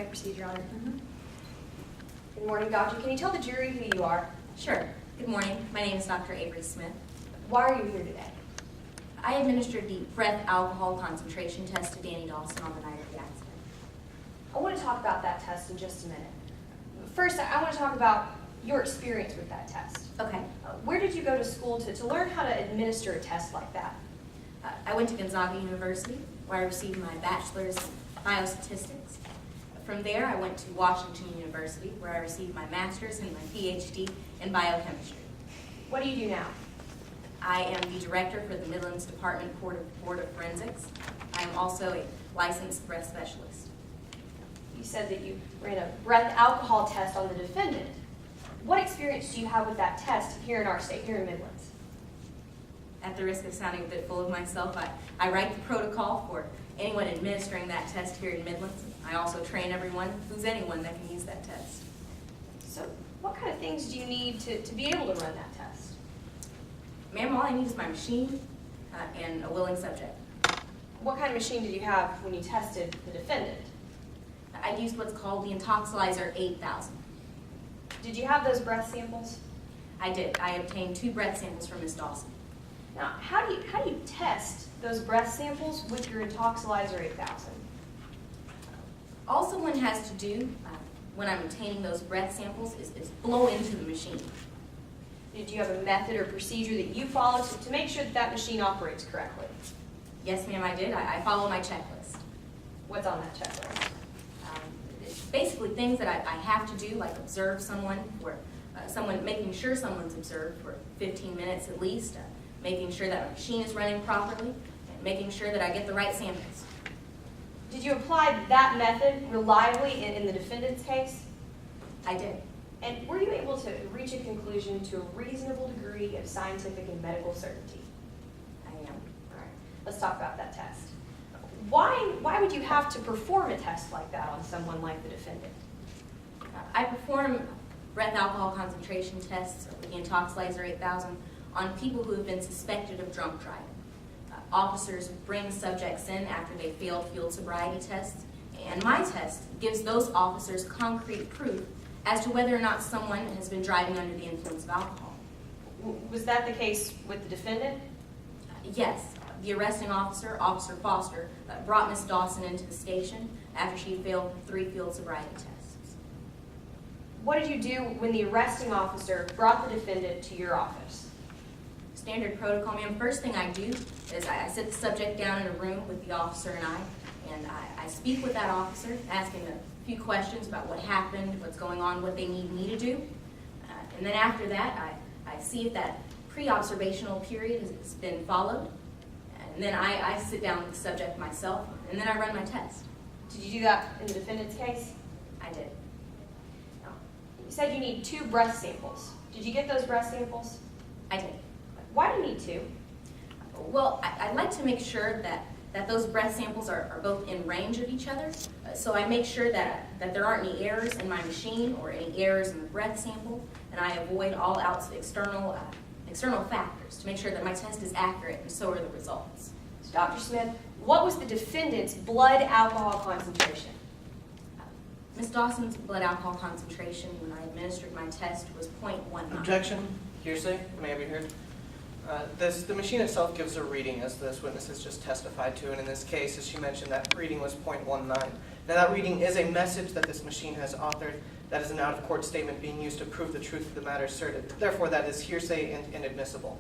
may proceed, Your Honor. Mm-hmm. Good morning, doctor. Can you tell the jury who you are? Sure. Good morning. My name is Dr. Avery Smith. Why are you here today? I administered the breath alcohol concentration test to Danny Dawson on the night of the accident. I want to talk about that test in just a minute. First, I want to talk about your experience with that test. Okay. Where did you go to school to learn how to administer a test like that? I went to Gonzaga University, where I received my bachelor's in biostatistics. From there, I went to Washington University, where I received my master's and my PhD in biochemistry. What do you do now? I am the director for the Midlands Department Board of Forensics. I am also a licensed breath specialist. You said that you ran a breath alcohol test on the defendant. What experience do you have with that test here in our state, here in Midlands? At the risk of sounding a bit full of myself, I write the protocol for anyone administering that test here in Midlands. I also train everyone who's anyone that can use that test. So what kind of things do you need to be able to run that test? Ma'am, all I need is my machine and a willing subject. What kind of machine did you have when you tested the defendant? I used what's called the Intoxilizer 8000. Did you have those breath samples? I did. I obtained 2 breath samples from Ms. Dawson. Now, how do you test those breath samples with your Intoxilizer 8000? All someone has to do when I'm obtaining those breath samples is blow into the machine. Did you have a method or procedure that you followed to make sure that machine operates correctly? Yes, ma'am, I did. I follow my checklist. What's on that checklist? It's basically things that I have to do, like observe someone, or making sure someone's observed for 15 minutes at least, making sure that my machine is running properly, and making sure that I get the right samples. Did you apply that method reliably in the defendant's case? I did. And were you able to reach a conclusion to a reasonable degree of scientific and medical certainty? I am. All right, let's talk about that test. Why would you have to perform a test like that on someone like the defendant? I perform breath alcohol concentration tests with the Intoxilizer 8000 on people who have been suspected of drunk driving. Officers bring subjects in after they failed field sobriety tests, and my test gives those officers concrete proof as to whether or not someone has been driving under the influence of alcohol. Was that the case with the defendant? Yes, the arresting officer, Officer Foster, brought Ms. Dawson into the station after she failed 3 field sobriety tests. What did you do when the arresting officer brought the defendant to your office? Standard protocol, ma'am. First thing I do is I sit the subject down in a room with the officer and I speak with that officer, ask him a few questions about what happened, what's going on, what they need me to do. And then after that, I see if that pre-observational period has been followed. And then I sit down with the subject myself, and then I run my test. Did you do that in the defendant's case? I did. No. You said you need 2 breath samples. Did you get those breath samples? I did. Why do you need 2? Well, I'd like to make sure that those breath samples are both in range of each other. So I make sure that there aren't any errors in my machine or any errors in the breath sample, and I avoid all external factors to make sure that my test is accurate, and so are the results. So, Dr. Smith, what was the defendant's blood alcohol concentration? Ms. Dawson's blood alcohol concentration when I administered my test was 0.19. Objection. Hearsay. May I be heard? The machine itself gives a reading, as this witness has just testified to, and in this case, as she mentioned, that reading was 0.19. Now, that reading is a message that this machine has authored. That is an out-of-court statement being used to prove the truth of the matter asserted. Therefore, that is hearsay and inadmissible.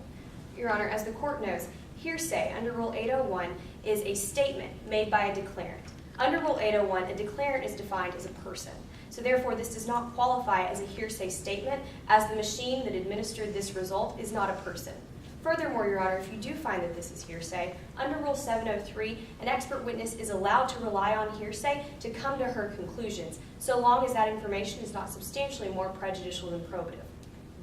Your Honor, as the court knows, hearsay under Rule 801 is a statement made by a declarant. Under Rule 801, a declarant is defined as a person. So therefore, this does not qualify as a hearsay statement, as the machine that administered this result is not a person. Furthermore, Your Honor, if you do find that this is hearsay, under Rule 703, an expert witness is allowed to rely on hearsay to come to her conclusions, so long as that information is not substantially more prejudicial than probative.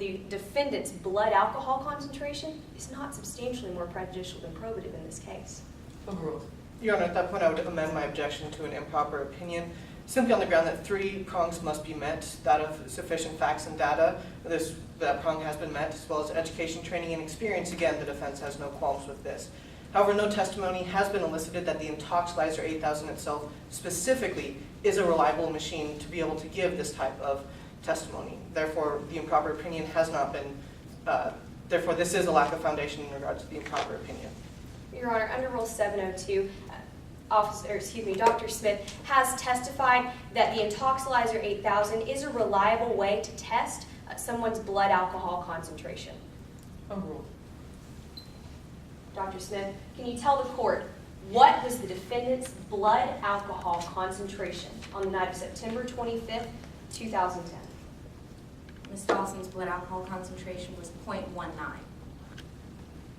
The defendant's blood alcohol concentration is not substantially more prejudicial than probative in this case. Overruled. Your Honor, at that point, I would amend my objection to an improper opinion, simply on the ground that 3 prongs must be met, that of sufficient facts and data. That prong has been met, as well as education, training, and experience. Again, the defense has no qualms with this. However, no testimony has been elicited that the Intoxilizer 8000 itself specifically is a reliable machine to be able to give this type of testimony. Therefore, the improper opinion has not been, therefore this is a lack of foundation in regards to the improper opinion. Your Honor, under Rule 702, Dr. Smith has testified that the Intoxilizer 8000 is a reliable way to test someone's blood alcohol concentration. Overruled. Dr. Smith, can you tell the court what was the defendant's blood alcohol concentration on the night of September 25th, 2010? Ms. Dawson's blood alcohol concentration was 0.19.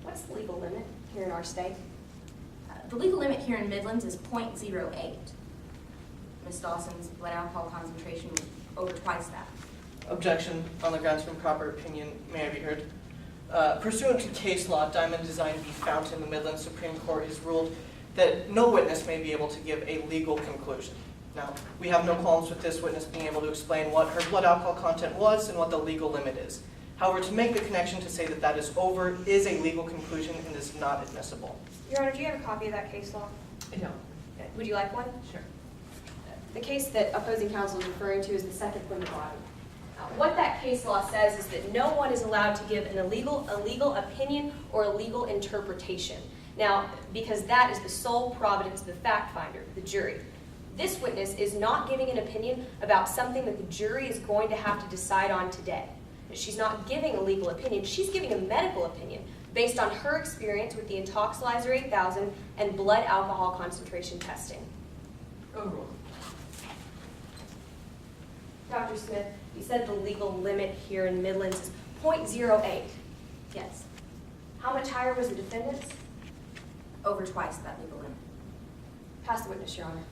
What's the legal limit here in our state? The legal limit here in Midlands is 0.08. Ms. Dawson's blood alcohol concentration was over twice that. Objection on the grounds of improper opinion. May I be heard? Pursuant to case law, Diamond Design v. Fountain, the Midlands Supreme Court has ruled that no witness may be able to give a legal conclusion. Now, we have no qualms with this witness being able to explain what her blood alcohol content was and what the legal limit is. However, to make the connection to say that that is over is a legal conclusion and is not admissible. Your Honor, do you have a copy of that case law? No. Would you like one? Sure. The case that opposing counsel is referring to is the second from the bottom. What that case law says is that no one is allowed to give a legal opinion or a legal interpretation. Now, because that is the sole providence of the fact finder, the jury. This witness is not giving an opinion about something that the jury is going to have to decide on today. She's not giving a legal opinion, she's giving a medical opinion based on her experience with the Intoxilizer 8000 and blood alcohol concentration testing. Overruled. Dr. Smith, you said the legal limit here in Midlands is 0.08. Yes, How much higher was the defendant's? over twice that legal limit. Pass the witness, Your Honor.